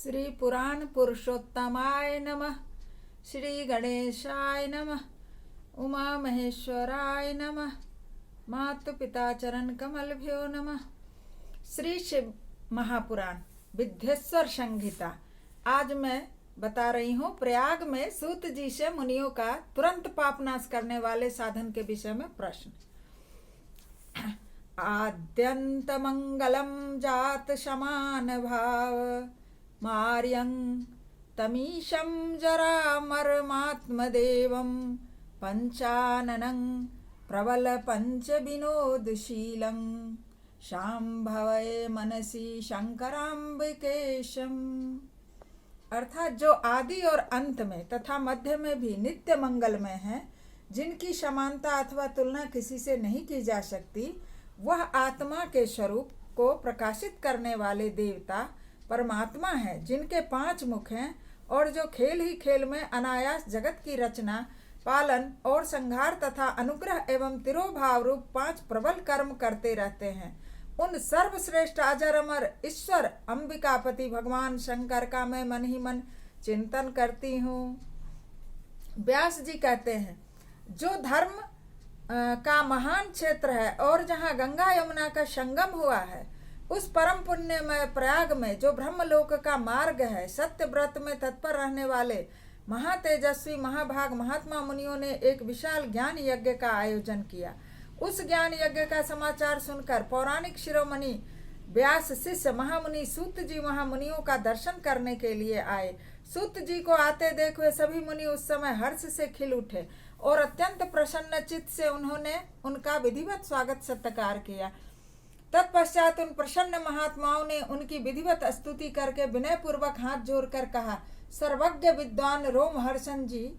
श्री पुराण पुरुषोत्तमाय नमः। श्री गणेशाय नमः। उमा महेश्वराय नमः। मातु पिता चरण कमलभ्यो नमः। श्री शिव महापुराण विद्येश्वर संहिता। आज मैं बता रही हूँ प्रयाग में सूत जी से मुनियों का तुरंत पापनाश करने वाले साधन के विषय में प्रश्न। आद्यंत मंगलम जात समान भाव मार्यं तमीशं जरा मर्मात्मदेवं पंचाननं प्रबल पंच विनोदशीलं शांभवे मनसी शंकराम्बिकेशम। अर्थात जो आदि और अंत में तथा मध्य में भी नित्य मंगलमय है, जिनकी समानता अथवा तुलना किसी से नहीं की जा सकती, वह आत्मा के स्वरूप को प्रकाशित करने वाले देवता परमात्मा है, जिनके 5 मुख हैं और जो खेल ही खेल में अनायास जगत की रचना, पालन और संहार तथा अनुग्रह एवं तिरोभाव रूप 5 प्रबल कर्म करते रहते हैं। उन सर्वश्रेष्ठ अजर अमर ईश्वर अंबिकापति भगवान शंकर का मैं मन ही मन चिंतन करती हूँ। व्यास जी कहते हैं, जो धर्म का महान क्षेत्र है और जहाँ गंगा यमुना का संगम हुआ है, उस परम पुण्यमय प्रयाग में जो ब्रह्मलोक का मार्ग है, सत्य व्रत में तत्पर रहने वाले महातेजस्वी महाभाग महात्मा मुनियों ने एक विशाल ज्ञान यज्ञ का आयोजन किया। उस ज्ञान यज्ञ का समाचार सुनकर पौराणिक शिरोमणि व्यास शिष्य महामुनि सूत जी वहां मुनियों का दर्शन करने के लिए आए। सूत जी को आते देख हुए सभी मुनि उस समय हर्ष से खिल उठे और अत्यंत प्रसन्न चित्त से उन्होंने उनका विधिवत स्वागत सत्कार किया। तत्पश्चात उन प्रसन्न महात्माओं ने उनकी विधिवत स्तुति करके विनय पूर्वक हाथ जोड़कर कहा, सर्वज्ञ विद्वान रोमहर्षण जी,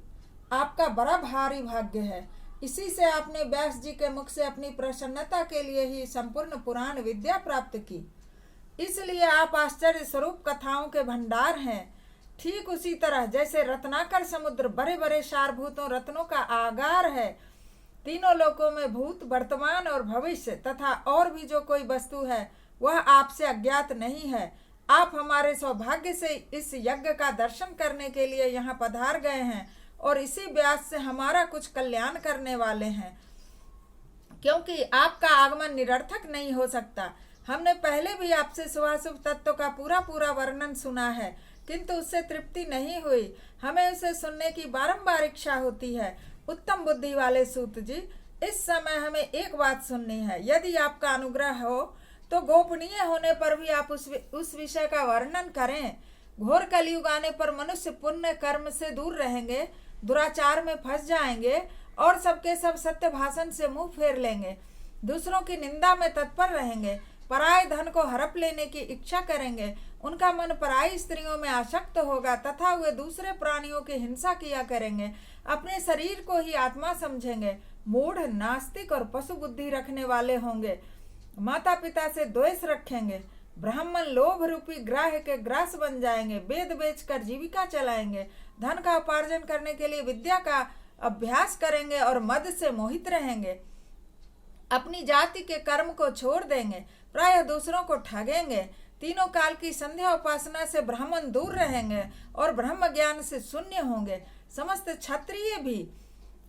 आपका बड़ा भारी भाग्य है। इसी से आपने व्यास जी के मुख से अपनी प्रसन्नता के लिए ही संपूर्ण पुराण विद्या प्राप्त की, इसलिए आप आश्चर्य स्वरूप कथाओं के भंडार हैं। ठीक उसी तरह जैसे रत्नाकर समुद्र बड़े बड़े सारभूतों रत्नों का आगार है, तीनों लोकों में भूत वर्तमान और भविष्य तथा और भी जो कोई वस्तु है वह आपसे अज्ञात नहीं है। आप हमारे सौभाग्य से इस यज्ञ का दर्शन करने के लिए यहाँ पधार गए हैं और इसी व्यास से हमारा कुछ कल्याण करने वाले हैं, क्योंकि आपका आगमन निरर्थक नहीं हो सकता। हमने पहले भी आपसे शुभाशुभ तत्व का पूरा वर्णन सुना है, किंतु उससे तृप्ति नहीं हुई। हमें उसे सुनने की बारंबार इच्छा होती है। उत्तम बुद्धि वाले सूत जी, इस समय हमें एक बात सुननी है। यदि आपका अनुग्रह हो तो गोपनीय होने पर भी आप उस विषय का वर्णन करें। घोर कलयुग आने पर मनुष्य पुण्य कर्म से दूर रहेंगे, दुराचार में फंस जाएंगे और सबके सब सत्य भाषण से मुंह फेर लेंगे, दूसरों की निंदा में तत्पर रहेंगे, पराये धन को हड़प लेने की इच्छा करेंगे, उनका मन पराई स्त्रियों में आसक्त होगा तथा वे दूसरे प्राणियों की हिंसा किया करेंगे, अपने शरीर को ही आत्मा समझेंगे, मूढ़ नास्तिक और पशु बुद्धि रखने वाले होंगे, माता पिता से द्वेष रखेंगे, ब्राह्मण लोभ रूपी ग्राह्य के ग्रास बन जाएंगे, वेद बेचकर जीविका चलाएंगे, धन का उपार्जन करने के लिए विद्या का अभ्यास करेंगे और मद से मोहित रहेंगे, अपनी जाति के कर्म को छोड़ देंगे, प्रायः दूसरों को ठगेंगे, तीनों काल की संध्या उपासना से ब्राह्मण दूर रहेंगे और ब्रह्म ज्ञान से शून्य होंगे। समस्त क्षत्रिय भी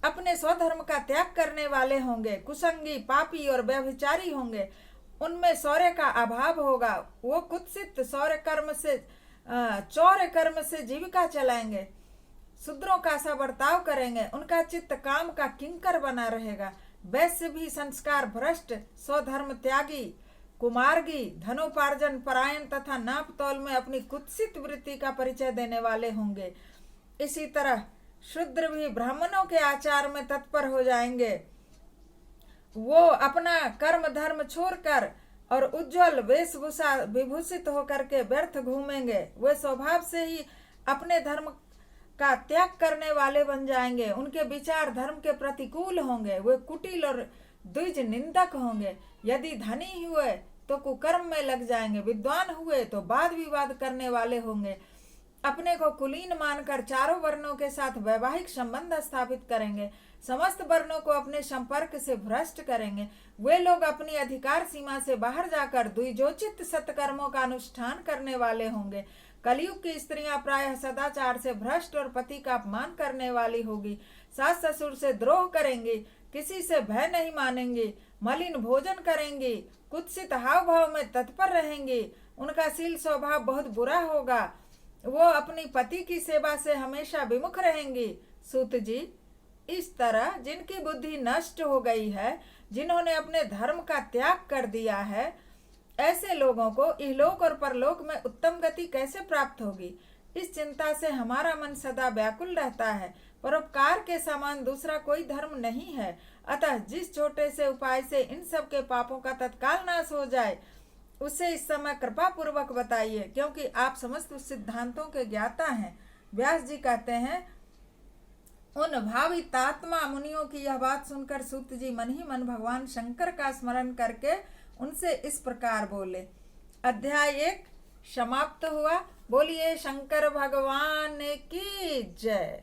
अपने स्वधर्म का त्याग करने वाले होंगे, कुसंगी पापी और व्यभिचारी होंगे, उनमें शौर्य का अभाव होगा, वो कुत्सित चौर्य कर्म से जीविका चलाएंगे, शूद्रों का सा बर्ताव करेंगे, उनका चित्त काम का किंकर बना रहेगा, वैश्य भी संस्कार भ्रष्ट, स्वधर्म त्यागी, कुमार्गी, धनोपार्जन परायण तथा नाप तौल में अपनी कुत्सित वृत्ति का परिचय देने वाले होंगे। इसी तरह शूद्र भी ब्राह्मणों के आचार में तत्पर हो जाएंगे। वो अपना कर्म धर्म छोड़कर और उज्जवल वेशभूषा विभूषित होकर के व्यर्थ घूमेंगे। वे स्वभाव से ही अपने धर्म का त्याग करने वाले बन जाएंगे। उनके विचार धर्म के प्रतिकूल होंगे। वे कुटिल और द्विज निंदक होंगे। यदि धनी हुए तो कुकर्म में लग जाएंगे, विद्वान हुए तो वाद विवाद करने वाले होंगे, अपने को कुलीन मानकर चारों वर्णों के साथ वैवाहिक संबंध स्थापित करेंगे, समस्त वर्णों को अपने संपर्क से भ्रष्ट करेंगे। वे लोग अपनी अधिकार सीमा से बाहर जाकर द्विजोचित सत्कर्मों का अनुष्ठान करने वाले होंगे। कलयुग की स्त्रियां प्रायः सदाचार से भ्रष्ट और पति का अपमान करने वाली होगी, सास ससुर से द्रोह करेंगी, किसी से भय नहीं मानेंगी, मलिन भोजन करेंगी, कुत्सित हाव भाव में तत्पर रहेंगी, उनका शील स्वभाव बहुत बुरा होगा, वो अपनी पति की सेवा से हमेशा विमुख रहेंगी। सूत जी, इस तरह जिनकी बुद्धि नष्ट हो गई है, जिन्होंने अपने धर्म का त्याग कर दिया है, ऐसे लोगों को इहलोक और परलोक में उत्तम गति कैसे प्राप्त होगी? इस चिंता से हमारा मन सदा व्याकुल रहता है। परोपकार के समान दूसरा कोई धर्म नहीं है। अतः जिस छोटे से उपाय से इन सब के पापों का तत्काल नाश हो जाए, उसे इस समय कृपा पूर्वक बताइए, क्योंकि आप समस्त सिद्धांतों के ज्ञाता हैं। व्यास जी कहते हैं, उन भावितात्मा मुनियों की यह बात सुनकर सूत जी मन ही मन भगवान शंकर का स्मरण करके उनसे इस प्रकार बोले। अध्याय 1 समाप्त हुआ। बोलिए शंकर भगवान की जय।